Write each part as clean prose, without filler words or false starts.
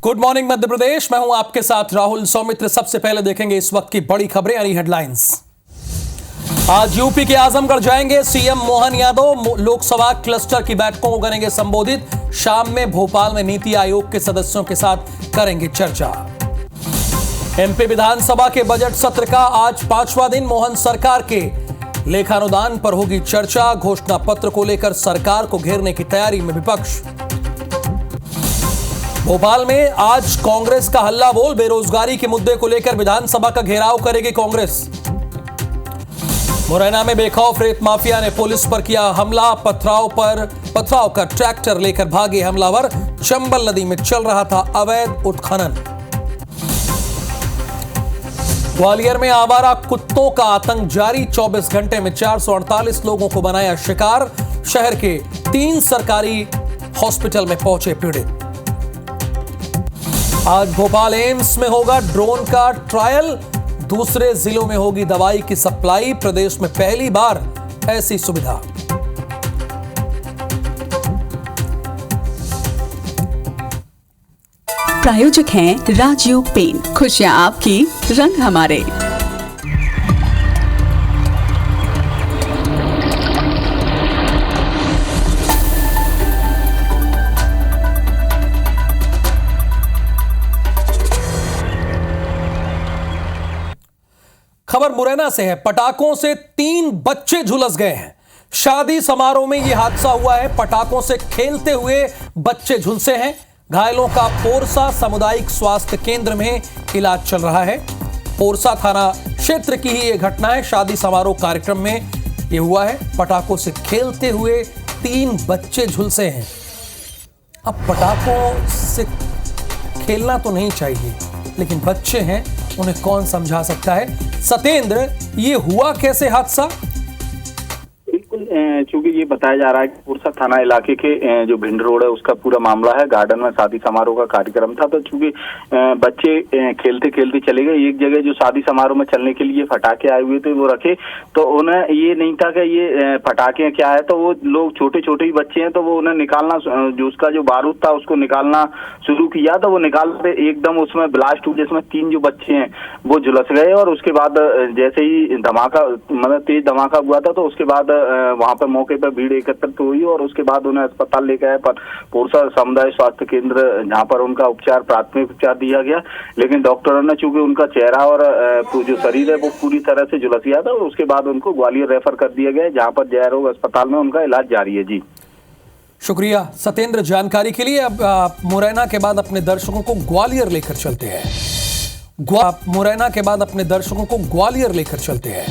Good morning Madhya Pradesh, मैं हूं आपके साथ राहुल सौमित्र। सबसे पहले देखेंगे इस वक्त की बड़ी खबरें यानी हेडलाइंस। आज यूपी के आजमगढ़ जाएंगे सीएम मोहन यादव। लोकसभा क्लस्टर की बैठकों को करेंगे संबोधित। शाम में भोपाल में नीति आयोग के सदस्यों के साथ करेंगे चर्चा। एमपी विधानसभा के बजट सत्र का आज 5वां दिन। मोहन सरकार के लेखानुदान पर होगी चर्चा। घोषणा पत्र को लेकर सरकार को घेरने की तैयारी में विपक्ष। भोपाल में आज कांग्रेस का हल्ला बोल। बेरोजगारी के मुद्दे को लेकर विधानसभा का घेराव करेगी कांग्रेस। मुरैना में बेखौफ रेत माफिया ने पुलिस पर किया हमला। पथराव कर ट्रैक्टर लेकर भागे हमलावर। चंबल नदी में चल रहा था अवैध उत्खनन। ग्वालियर में आवारा कुत्तों का आतंक जारी। 24 घंटे में 448 लोगों को बनाया शिकार। शहर के 3 सरकारी हॉस्पिटल में पहुंचे पीड़ित। आज भोपाल एम्स में होगा ड्रोन का ट्रायल। दूसरे जिलों में होगी दवाई की सप्लाई। प्रदेश में पहली बार ऐसी सुविधा। प्रायोजक हैं राजयोग पेन। खुशियां आपकी, रंग हमारे। खबर मुरैना से है। पटाखों से 3 बच्चे झुलस गए हैं। शादी समारोह में यह हादसा हुआ है। पटाखों से खेलते हुए बच्चे झुलसे हैं। घायलों का पोरसा सामुदायिक स्वास्थ्य केंद्र में इलाज चल रहा है। पोरसा थाना क्षेत्र की ही यह घटना है। शादी समारोह कार्यक्रम में यह हुआ है। पटाखों से खेलते हुए 3 बच्चे झुलसे हैं। अब पटाखों से खेलना तो नहीं चाहिए, लेकिन बच्चे हैं, उन्हें कौन समझा सकता है। सतेंद्र, ये हुआ कैसे हादसा? चूंकि ये बताया जा रहा है कि पुरसा थाना इलाके के जो भिंड रोड है उसका पूरा मामला है। गार्डन में शादी समारोह का कार्यक्रम था, तो चूंकि बच्चे खेलते खेलते चले गए। एक जगह जो शादी समारोह में चलने के लिए फटाके आए हुए थे वो रखे, तो उन्हें ये नहीं था कि ये फटाके क्या है। तो वो लोग छोटे छोटे ही बच्चे हैं, तो वो उन्हें निकालना, जो उसका जो बारूद था उसको निकालना शुरू किया। तो वो निकालते एकदम उसमें ब्लास्ट हुआ, जिसमें 3 जो बच्चे हैं वो झुलस गए। और उसके बाद जैसे ही धमाका, मतलब तेज धमाका हुआ था, तो उसके बाद वहां पर मौके पर भीड़ एकत्रित हुई और उसके बाद उन्हें अस्पताल ले गए। पर पोरसा सामुदायिक स्वास्थ्य केंद्र, जहां पर उनका उपचार, प्राथमिक उपचार दिया गया। लेकिन डॉक्टरों ने चूंकि उनका चेहरा और जो शरीर है वो पूरी तरह से झुलस गया था, उसके बाद उनको ग्वालियर रेफर कर दिया गया, जहां पर जय रोग अस्पताल में उनका इलाज जारी है। जी शुक्रिया सतेंद्र जानकारी के लिए। अब मुरैना के बाद अपने दर्शकों को ग्वालियर लेकर चलते हैं। मुरैना के बाद अपने दर्शकों को ग्वालियर लेकर चलते हैं।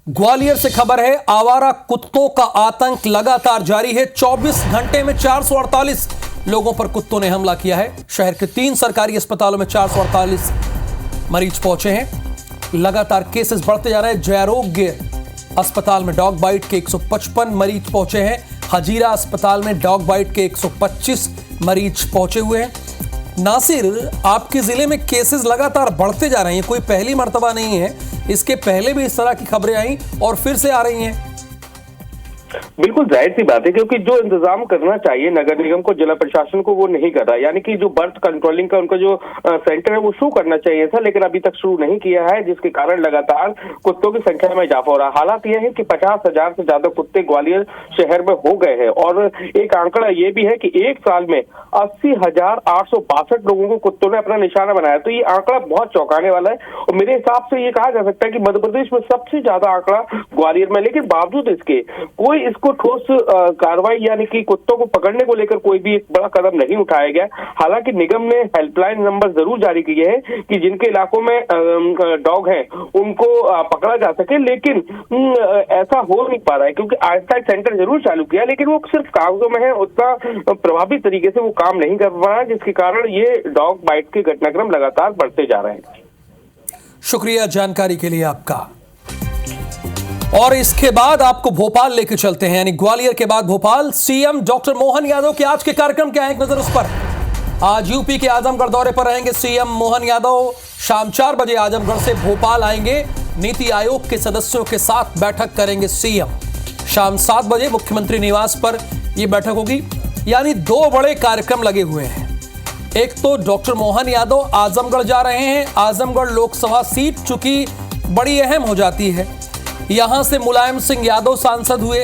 ग्वालियर से खबर है, आवारा कुत्तों का आतंक लगातार जारी है। 24 घंटे में 448 लोगों पर कुत्तों ने हमला किया है। शहर के 3 सरकारी अस्पतालों में 448 मरीज पहुंचे हैं। लगातार केसेस बढ़ते जा रहे हैं। जयारोग्य अस्पताल में डॉग बाइट के 155 मरीज पहुंचे हैं। हजीरा अस्पताल में डॉग बाइट के 125 मरीज पहुंचे हुए हैं। नासिर, आपके जिले में केसेस लगातार बढ़ते जा रहे हैं, कोई पहली मर्तबा नहीं है। इसके पहले भी इस तरह की खबरें आई और फिर से आ रही हैं। बिल्कुल जाहिर सी बात है, क्योंकि जो इंतजाम करना चाहिए नगर निगम को, जिला प्रशासन को, वो नहीं कर रहा। यानी कि जो बर्थ कंट्रोलिंग का उनका जो सेंटर है वो शुरू करना चाहिए था, लेकिन अभी तक शुरू नहीं किया है, जिसके कारण लगातार कुत्तों की संख्या में इजाफा हो रहा है। हालात यह है कि 50,000 से ज्यादा कुत्ते ग्वालियर शहर में हो गए हैं। और एक आंकड़ा ये भी है कि एक साल में 80,862 लोगों को कुत्तों ने अपना निशाना बनाया। तो ये आंकड़ा बहुत चौंकाने वाला है और मेरे हिसाब से ये कहा जा सकता है कि मध्य प्रदेश में सबसे ज्यादा आंकड़ा ग्वालियर में। लेकिन बावजूद इसके कोई इसको ठोस कार्रवाई, यानी कि कुत्तों को पकड़ने को लेकर कोई भी एक बड़ा कदम नहीं उठाया गया। हालांकि निगम ने हेल्पलाइन नंबर जरूर जारी किए हैं कि जिनके इलाकों में डॉग हैं उनको पकड़ा जा सके, लेकिन ऐसा हो नहीं पा रहा है, क्योंकि आइसटा सेंटर जरूर चालू किया, लेकिन वो सिर्फ कागजों में है, उतना प्रभावी तरीके से वो काम नहीं कर पा रहा है, जिसके कारण ये डॉग बाइट के घटनाक्रम लगातार बढ़ते जा रहे हैं। शुक्रिया जानकारी के लिए आपका। और इसके बाद आपको भोपाल लेकर चलते हैं, यानी ग्वालियर के बाद भोपाल। सीएम डॉक्टर मोहन यादव के आज के कार्यक्रम क्या है, एक नजर उस पर। आज यूपी के आजमगढ़ दौरे पर रहेंगे सीएम मोहन यादव। शाम 4 बजे आजमगढ़ से भोपाल आएंगे। नीति आयोग के सदस्यों के साथ बैठक करेंगे सीएम। शाम 7 बजे मुख्यमंत्री निवास पर यह बैठक होगी। यानी 2 बड़े कार्यक्रम लगे हुए हैं। एक तो डॉक्टर मोहन यादव आजमगढ़ जा रहे हैं। आजमगढ़ लोकसभा सीट चूंकि बड़ी अहम हो जाती है, यहां से मुलायम सिंह यादव सांसद हुए,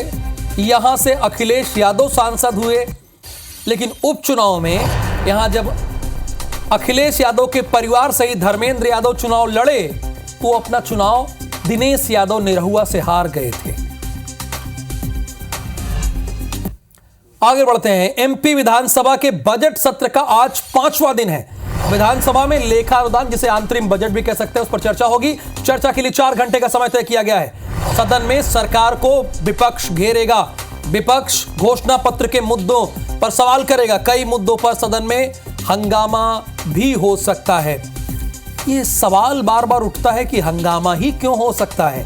यहां से अखिलेश यादव सांसद हुए, लेकिन उपचुनाव में यहां जब अखिलेश यादव के परिवार सहित धर्मेंद्र यादव चुनाव लड़े तो अपना चुनाव दिनेश यादव निरहुआ से हार गए थे। आगे बढ़ते हैं। एमपी विधानसभा के बजट सत्र का आज 5वां दिन है। विधानसभा में लेखा अनुदान, जिसे अंतरिम बजट भी कह सकते हैं, उस पर चर्चा होगी। चर्चा के लिए 4 घंटे का समय तय किया गया है। सदन में सरकार को विपक्ष घेरेगा। विपक्ष घोषणा पत्र के मुद्दों पर सवाल करेगा। कई मुद्दों पर सदन में हंगामा भी हो सकता है। ये सवाल बार बार उठता है कि हंगामा ही क्यों हो सकता है?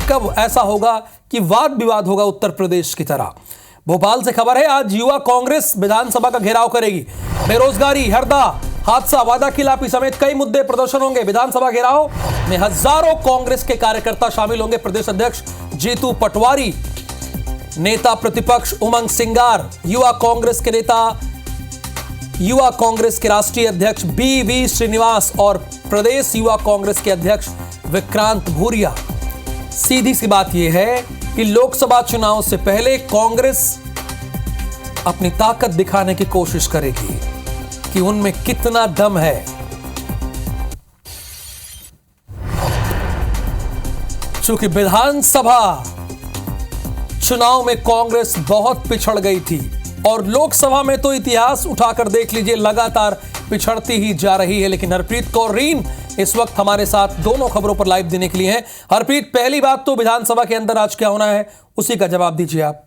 कब ऐसा होगा कि वाद विवाद होगा उत्तर प्रदेश की तरह? भोपाल से खबर है, आज युवा कांग्रेस विधानसभा का घेराव करेगी। बेरोजगारी, हरदा हादसा, वादा खिलाफी समेत कई मुद्दे प्रदर्शन होंगे। विधानसभा घेराव में हजारों कांग्रेस के कार्यकर्ता शामिल होंगे। प्रदेश अध्यक्ष जीतू पटवारी, नेता प्रतिपक्ष उमंग सिंगार, युवा कांग्रेस के नेता, युवा कांग्रेस के राष्ट्रीय अध्यक्ष बी श्रीनिवास और प्रदेश युवा कांग्रेस के अध्यक्ष विक्रांत भूरिया। सीधी सी बात यह है कि लोकसभा चुनाव से पहले कांग्रेस अपनी ताकत दिखाने की कोशिश करेगी कि उनमें कितना दम है। चूंकि विधानसभा चुनाव में कांग्रेस बहुत पिछड़ गई थी और लोकसभा में तो इतिहास उठाकर देख लीजिए, लगातार पिछड़ती ही जा रही है। लेकिन हरप्रीत कौर रीन इस वक्त हमारे साथ दोनों खबरों पर लाइव देने के लिए हैं। हरप्रीत, पहली बात तो विधानसभा के अंदर आज क्या होना है, उसी का जवाब दीजिए आप।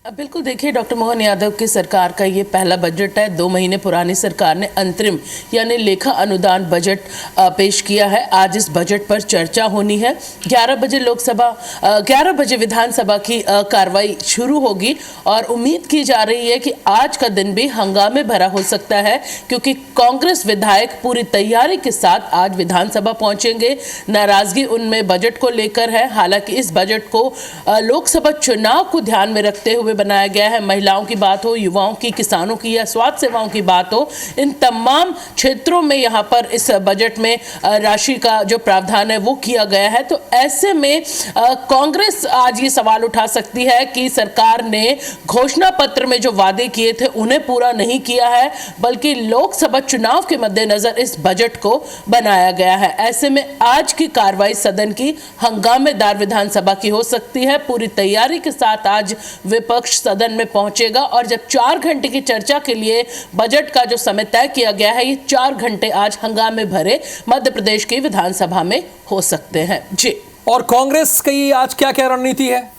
बिल्कुल, देखिए, डॉक्टर मोहन यादव की सरकार का ये पहला बजट है। 2 महीने पुरानी सरकार ने अंतरिम यानी लेखा अनुदान बजट पेश किया है। आज इस बजट पर चर्चा होनी है। 11 बजे 11 बजे विधानसभा की कार्रवाई शुरू होगी और उम्मीद की जा रही है कि आज का दिन भी हंगामे भरा हो सकता है, क्योंकि कांग्रेस विधायक पूरी तैयारी के साथ आज विधानसभा पहुंचेंगे। नाराजगी उनमें बजट को लेकर है। हालांकि इस बजट को लोकसभा चुनाव को ध्यान में रखते हुए बनाया गया है। महिलाओं की बात हो, युवाओं की, किसानों की या स्वास्थ्य सेवाओं की बात हो, इन तमाम क्षेत्रों में यहाँ पर इस बजट में राशि का जो प्रावधान है वो किया गया है। तो ऐसे में कांग्रेस आज ये सवाल उठा सकती है कि सरकार ने घोषणा पत्र में जो वादे किए थे उन्हें पूरा नहीं किया है, बल्कि लोकसभा चुनाव के मद्देनजर इस बजट को बनाया गया है। ऐसे में आज की कार्रवाई सदन की हंगामेदार विधानसभा की हो सकती है। पूरी तैयारी के साथ आज विपक्ष सदन में पहुंचेगा और जब 4 घंटे की चर्चा के लिए बजट का जो समय तय किया गया है, ये 4 घंटे आज हंगामे भरे मध्य प्रदेश की विधानसभा में हो सकते हैं। जी, और कांग्रेस की आज क्या क्या रणनीति है?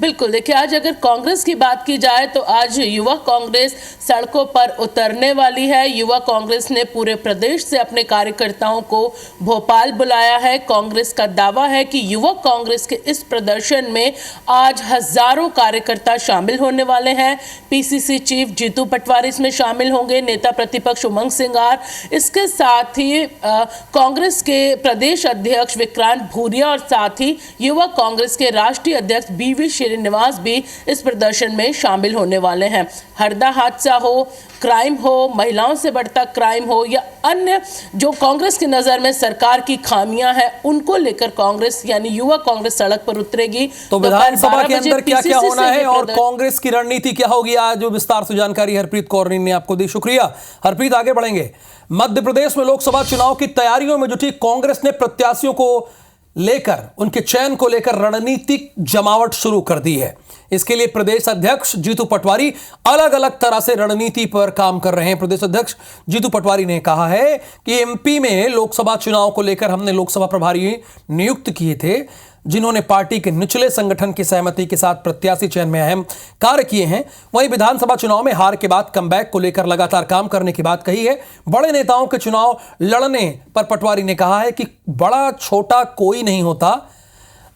बिल्कुल, देखिए, आज अगर कांग्रेस की बात की जाए तो आज युवा कांग्रेस सड़कों पर उतरने वाली है। युवा कांग्रेस ने पूरे प्रदेश से अपने कार्यकर्ताओं को भोपाल बुलाया है। कांग्रेस का दावा है कि युवा कांग्रेस के इस प्रदर्शन में आज हजारों कार्यकर्ता शामिल होने वाले हैं। पीसीसी चीफ जीतू पटवारी इसमें शामिल होंगे, नेता प्रतिपक्ष उमंग सिंगार, इसके साथ ही कांग्रेस के प्रदेश अध्यक्ष विक्रांत भूरिया और साथ ही युवा कांग्रेस के राष्ट्रीय अध्यक्ष बी श्रीनिवास भी इस प्रदर्शन में शामिल होने वाले हैं। हरदा हादसा हो, क्राइम हो, महिलाओं से बढ़ता क्राइम हो या अन्य जो कांग्रेस की नजर में सरकार की खामियां हैं, उनको लेकर कांग्रेस यानी युवा कांग्रेस सड़क पर उतरेगी। तो विधानसभा के अंदर क्या क्या होना है और कांग्रेस की रणनीति क्या होगी, आज जो विस्तार से जानकारी हरप्रीत कौर ने आपको दी। शुक्रिया हरप्रीत। आगे बढ़ेंगे। मध्य प्रदेश में लोकसभा चुनाव की तैयारियों में जुटी कांग्रेस ने प्रत्याशियों को लेकर, उनके चयन को लेकर रणनीतिक जमावट शुरू कर दी है। इसके लिए प्रदेश अध्यक्ष जीतू पटवारी अलग अलग तरह से रणनीति पर काम कर रहे हैं। प्रदेश अध्यक्ष जीतू पटवारी ने कहा है कि एमपी में लोकसभा चुनाव को लेकर हमने लोकसभा प्रभारी नियुक्त किए थे, जिन्होंने पार्टी के निचले संगठन की सहमति के साथ प्रत्याशी चयन में अहम कार्य किए हैं। वहीं विधानसभा चुनाव में हार के बाद कमबैक को लेकर लगातार काम करने की बात कही है। बड़े नेताओं के चुनाव लड़ने पर पटवारी ने कहा है कि बड़ा छोटा कोई नहीं होता,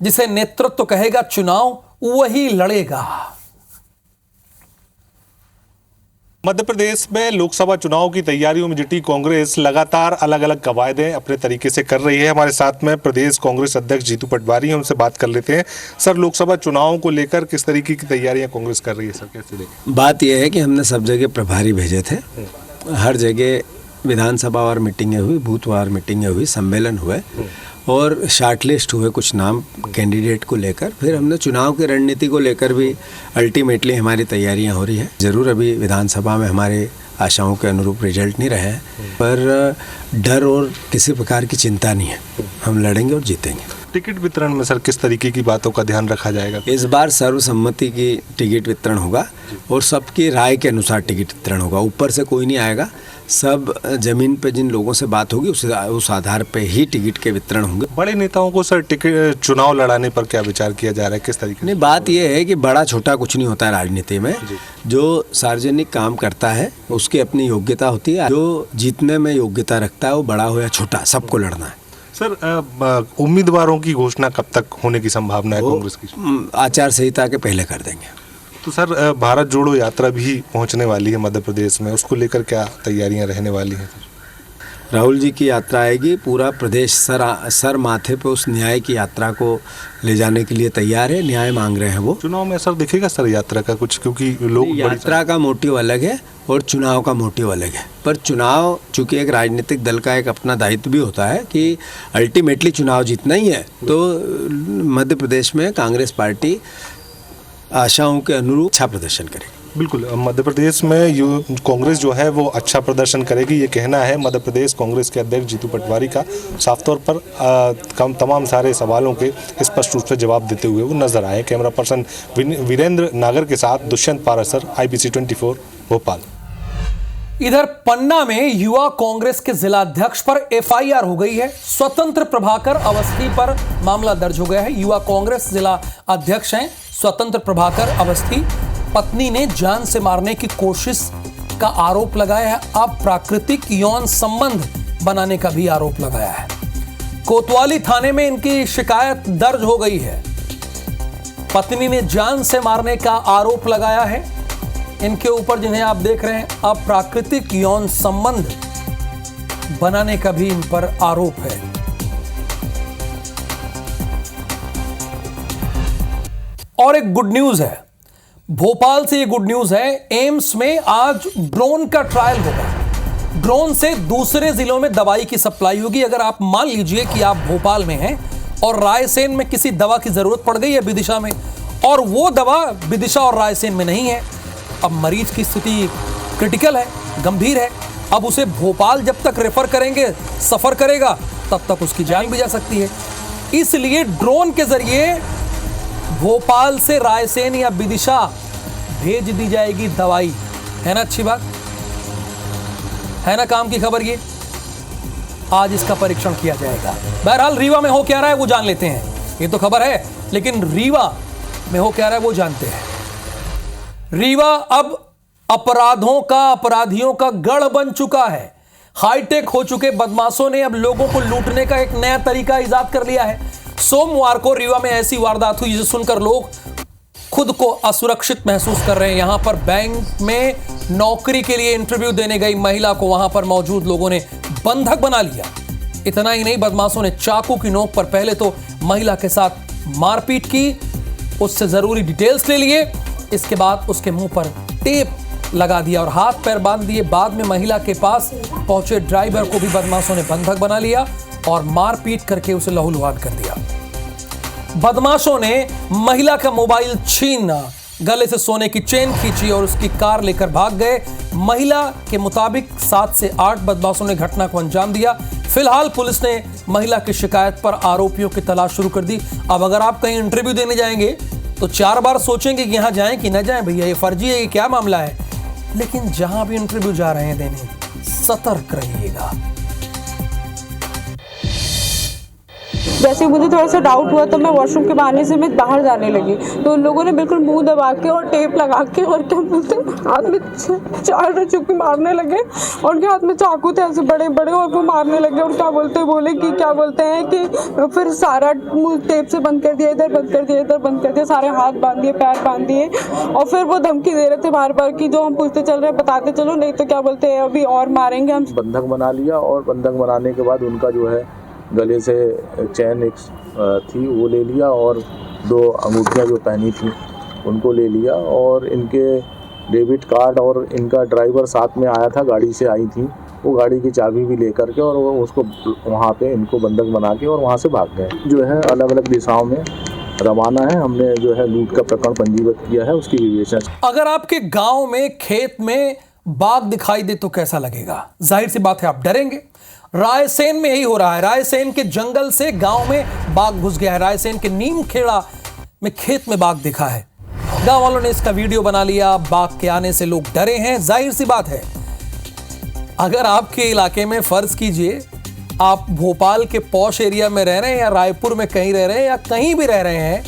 जिसे नेतृत्व कहेगा चुनाव वही लड़ेगा। मध्य प्रदेश में लोकसभा चुनाव की तैयारियों में जुटी कांग्रेस लगातार अलग अलग कवायदें अपने तरीके से कर रही है। हमारे साथ में प्रदेश कांग्रेस अध्यक्ष जीतू पटवारी हैं, उनसे बात कर लेते हैं। सर, लोकसभा चुनाव को लेकर किस तरीके की तैयारियां कांग्रेस कर रही है? सर, कैसे देखें? बात यह है कि हमने सब जगह प्रभारी भेजे थे, हर जगह विधानसभा वार मीटिंगें हुई, बूथवार मीटिंगें हुई, सम्मेलन हुए और शार्टलिस्ट हुए कुछ नाम कैंडिडेट को लेकर। फिर हमने चुनाव की रणनीति को लेकर भी अल्टीमेटली हमारी तैयारियां हो रही है। ज़रूर अभी विधानसभा में हमारे आशाओं के अनुरूप रिजल्ट नहीं रहे हैं, पर डर और किसी प्रकार की चिंता नहीं है। हम लड़ेंगे और जीतेंगे। टिकट वितरण में सर किस तरीके की बातों का ध्यान रखा जाएगा? इस बार सर्वसम्मति की टिकट वितरण होगा और सबकी राय के अनुसार टिकट वितरण होगा। ऊपर से कोई नहीं आएगा, सब जमीन पे जिन लोगों से बात होगी उस आधार पे ही टिकट के वितरण होंगे। बड़े नेताओं को सर टिकट चुनाव लड़ाने पर क्या विचार किया जा रहा है, किस तरीके? नहीं, बात यह है कि बड़ा छोटा कुछ नहीं होता है राजनीति में। जो सार्वजनिक काम करता है उसकी अपनी योग्यता होती है। जो जीतने में योग्यता रखता है वो बड़ा हो या छोटा, सबको लड़ना है। सर, उम्मीदवारों की घोषणा कब तक होने की संभावना है कांग्रेस की? आचार संहिता के पहले कर देंगे। तो सर, भारत जोड़ो यात्रा भी पहुंचने वाली है मध्य प्रदेश में, उसको लेकर क्या तैयारियां रहने वाली हैं? राहुल जी की यात्रा आएगी, पूरा प्रदेश सर माथे पे उस न्याय की यात्रा को ले जाने के लिए तैयार है। न्याय मांग रहे हैं वो। चुनाव में असर दिखेगा सर यात्रा का कुछ, क्योंकि लोग यात्रा का मोटिव अलग है और चुनाव का मोटिव अलग है। पर चुनाव चूंकि एक राजनीतिक दल का एक अपना दायित्व भी होता है कि अल्टीमेटली चुनाव जीतना ही है, तो मध्य प्रदेश में कांग्रेस पार्टी आशाओं के अनुरूप अच्छा प्रदर्शन करेगी। बिल्कुल, मध्य प्रदेश में कांग्रेस जो है वो अच्छा प्रदर्शन करेगी, ये कहना है मध्य प्रदेश कांग्रेस के अध्यक्ष जीतू पटवारी का। साफ तौर पर तमाम सारे सवालों के स्पष्ट रूप से जवाब देते हुए वो नजर आए। कैमरा पर्सन वीरेंद्र नागर के साथ दुष्यंत पारासर, IBC 24 भोपाल। इधर पन्ना में युवा कांग्रेस के जिलाध्यक्ष पर FIR हो गई है। स्वतंत्र प्रभाकर अवस्थी पर मामला दर्ज हो गया है। युवा कांग्रेस जिला अध्यक्ष हैं स्वतंत्र प्रभाकर अवस्थी। पत्नी ने जान से मारने की कोशिश का आरोप लगाया है। अप्राकृतिक यौन संबंध बनाने का भी आरोप लगाया है। कोतवाली थाने में इनकी शिकायत दर्ज हो गई है। पत्नी ने जान से मारने का आरोप लगाया है इनके ऊपर, जिन्हें आप देख रहे हैं। अप्राकृतिक यौन संबंध बनाने का भी इन पर आरोप है। और एक गुड न्यूज है, भोपाल से ये गुड न्यूज है। एम्स में आज ड्रोन का ट्रायल होगा। ड्रोन से दूसरे जिलों में दवाई की सप्लाई होगी। अगर आप मान लीजिए कि आप भोपाल में हैं और रायसेन में किसी दवा की जरूरत पड़ गई है विदिशा में, और वो दवा विदिशा और रायसेन में नहीं है, अब मरीज की स्थिति क्रिटिकल है, गंभीर है, अब उसे भोपाल जब तक रेफर करेंगे, सफर करेगा, तब तक उसकी जान भी जा सकती है। इसलिए ड्रोन के जरिए भोपाल से रायसेन या विदिशा भेज दी जाएगी दवाई। है ना अच्छी बात, है ना काम की खबर। ये आज इसका परीक्षण किया जाएगा। बहरहाल रीवा में हो क्या रहा है वो जान लेते हैं। ये तो खबर है, लेकिन रीवा में हो क्या रहा है वो जानते हैं। रीवा अब अपराधियों का गढ़ बन चुका है। हाईटेक हो चुके बदमाशों ने अब लोगों को लूटने का एक नया तरीका इजाद कर लिया है। सोमवार को रीवा में ऐसी वारदात हुई जिसे सुनकर लोग खुद को असुरक्षित महसूस कर रहे हैं। यहां पर बैंक में नौकरी के लिए इंटरव्यू देने गई महिला को वहां पर मौजूद लोगों ने बंधक बना लिया। इतना ही नहीं, बदमाशों ने चाकू की नोक पर पहले तो महिला के साथ मारपीट की, उससे जरूरी डिटेल्स ले लिए, इसके बाद उसके मुंह पर टेप लगा दिया और हाथ पैर बांध दिए। बाद में महिला के पास पहुंचे ड्राइवर को भी बदमाशों ने बंधक बना लिया और मारपीट करके उसे लहूलुहान कर दिया। बदमाशों ने महिला का मोबाइल छीना, गले से सोने की चेन खींची और उसकी कार लेकर भाग गए। महिला के मुताबिक 7 से 8 बदमाशों ने घटना को अंजाम दिया। फिलहाल पुलिस ने महिला की शिकायत पर आरोपियों की तलाश शुरू कर दी। अब अगर आप कहीं इंटरव्यू देने जाएंगे तो 4 बार सोचेंगे कि यहां जाएं कि न जाएं, भैया ये फर्जी है, ये क्या मामला है। लेकिन जहां भी इंटरव्यू जा रहे हैं देने, सतर्क रहिएगा। जैसे ही मुझे थोड़ा सा डाउट हुआ तो मैं वॉशरूम के बहाने से मैं बाहर जाने लगी, तो उन लोगों ने बिल्कुल मुंह दबा के और टेप लगा के और क्या बोलते हैं हाथ में 4 चुप्पी मारने लगे, और उनके हाथ में चाकू थे ऐसे बड़े बड़े, और वो मारने लगे और क्या बोलते हैं कि फिर सारा मुंह टेप से बंद कर दिया, इधर बंद कर दिया, इधर बंद कर दिया, सारे हाथ बांध दिए, पैर बांध दिए, और फिर वो धमकी दे रहे थे बार बार कि जो हम पूछते चल रहे हैं बताते चलो, नहीं तो क्या बोलते हैं अभी और मारेंगे हम। बंधक बना लिया, और बंधक बनाने के बाद उनका जो है गले से चैन एक थी वो ले लिया, और 2 अंगूठियाँ जो पहनी थी उनको ले लिया, और इनके डेबिट कार्ड और इनका ड्राइवर साथ में आया था, गाड़ी से आई थी, वो गाड़ी की चाबी भी लेकर के और वो उसको वहाँ पे इनको बंधक बना के और वहाँ से भाग गए। जो है अलग अलग दिशाओं में रवाना है, हमने जो है लूट का प्रकरण पंजीबद्ध किया है, उसकी विवेचना। अगर आपके गांव में खेत में बाघ दिखाई दे तो कैसा लगेगा? जाहिर सी बात है आप डरेंगे। रायसेन में यही हो रहा है। रायसेन के जंगल से गांव में बाघ घुस गया है। रायसेन के नीम खेड़ा में खेत में बाघ दिखा है। गांव वालों ने इसका वीडियो बना लिया। बाघ के आने से लोग डरे हैं। जाहिर सी बात है, अगर आपके इलाके में फर्ज कीजिए आप भोपाल के पॉश एरिया में रह रहे हैं या रायपुर में कहीं रह रहे हैं या कहीं भी रह रहे हैं,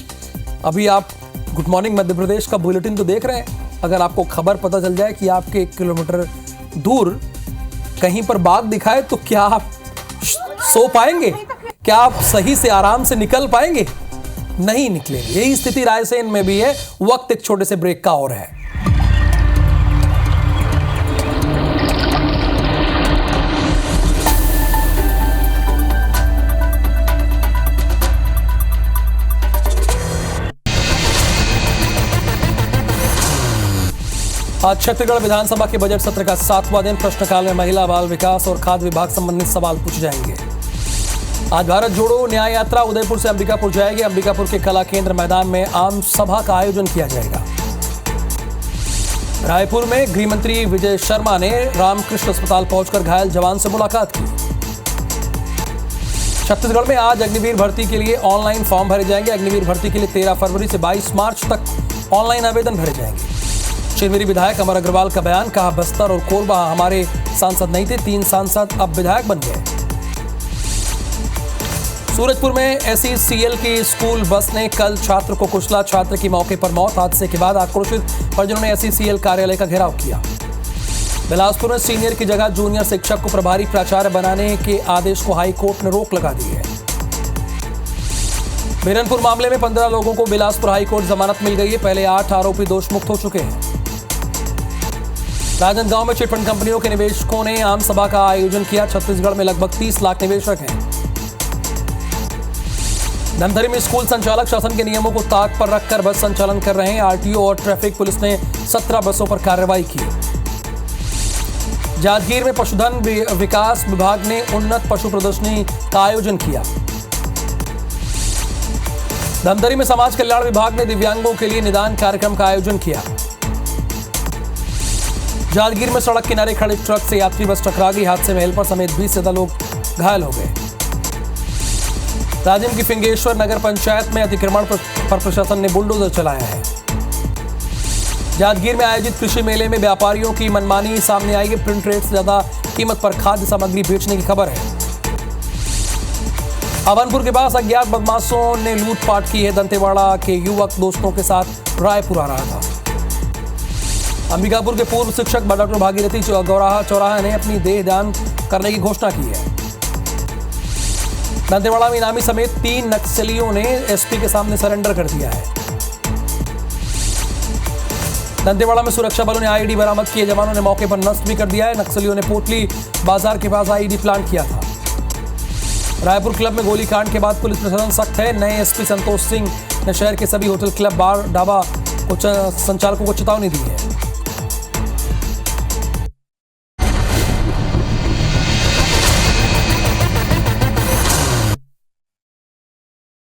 अभी आप गुड मॉर्निंग मध्य प्रदेश का बुलेटिन तो देख रहे हैं, अगर आपको खबर पता चल जाए कि आपके 1 किलोमीटर दूर कहीं पर बाघ दिखाए तो क्या आप सो पाएंगे? क्या आप सही से आराम से निकल पाएंगे? नहीं निकलेंगे। यही स्थिति रायसेन में भी है। वक्त एक छोटे से ब्रेक का और है। आज छत्तीसगढ़ विधानसभा के बजट सत्र का 7वां दिन। प्रश्नकाल में महिला बाल विकास और खाद्य विभाग संबंधित सवाल पूछे जाएंगे। आज भारत जोड़ो न्याय यात्रा उदयपुर से अंबिकापुर जाएगी। अंबिकापुर के कला केंद्र मैदान में आम सभा का आयोजन किया जाएगा। रायपुर में गृह मंत्री विजय शर्मा ने रामकृष्ण अस्पताल पहुंचकर घायल जवान से मुलाकात की। छत्तीसगढ़ में आज अग्निवीर भर्ती के लिए ऑनलाइन फॉर्म भरे जाएंगे। अग्निवीर भर्ती के लिए 13 फरवरी से 22 मार्च तक ऑनलाइन आवेदन भरे जाएंगे। शिवगिरी विधायक अमर अग्रवाल का बयान, कहा बस्तर और कोरबा हमारे सांसद नहीं थे, 3 सांसद अब विधायक बन गए। सूरजपुर में SECL की स्कूल बस ने कल छात्र को कुचला। छात्र की मौके पर मौत। हादसे के बाद आक्रोशित परिजनों ने SECL कार्यालय का घेराव किया। बिलासपुर में सीनियर की जगह जूनियर शिक्षक को प्रभारी प्राचार्य बनाने के आदेश को हाईकोर्ट ने रोक लगा दी है। बीरनपुर मामले में 15 लोगों को बिलासपुर हाईकोर्ट जमानत मिल गई है। पहले 8 आरोपी दोषमुक्त हो चुके हैं। राजनांदगांव में चिटफंड कंपनियों के निवेशकों ने आम सभा का आयोजन किया। छत्तीसगढ़ में लगभग 30 लाख निवेशक हैं। धमतरी में स्कूल संचालक शासन के नियमों को ताक पर रखकर बस संचालन कर रहे हैं। RTO और ट्रैफिक पुलिस ने 17 बसों पर कार्रवाई की। जांजगीर में पशुधन विकास विभाग ने उन्नत पशु प्रदर्शनी का आयोजन किया। धमतरी में समाज कल्याण विभाग ने दिव्यांगों के लिए निदान कार्यक्रम का आयोजन किया। जांजगीर में सड़क किनारे खड़े ट्रक से यात्री बस टकरा गई। हादसे में हेल्पर समेत 20 से ज्यादा लोग घायल हो गए। राजिम की फिंगेश्वर नगर पंचायत में अतिक्रमण पर प्रशासन ने बुलडोजर चलाया है। जांजगीर में आयोजित कृषि मेले में व्यापारियों की मनमानी सामने आई है। प्रिंट रेट से ज्यादा कीमत पर खाद्य सामग्री बेचने की खबर है। अवनपुर के पास अज्ञात बदमाशों ने लूटपाट की है। दंतेवाड़ा के युवक दोस्तों के साथ रायपुर आ रहा था। अंबिकापुर के पूर्व शिक्षक डॉक्टर भागीरथी चौराहा ने अपनी देह दान करने की घोषणा की है। दंतेवाड़ा में इनामी समेत 3 नक्सलियों ने SP के सामने सरेंडर कर दिया है। दंतेवाड़ा में सुरक्षा बलों ने IED बरामद किए। जवानों ने मौके पर नष्ट भी कर दिया है। नक्सलियों ने पोटली बाजार के पास IED प्लांट किया था। रायपुर क्लब में गोलीकांड के बाद पुलिस प्रशासन सख्त है। नए SP संतोष सिंह ने शहर के सभी होटल, क्लब, बार, ढाबा संचालकों को चेतावनी दी है।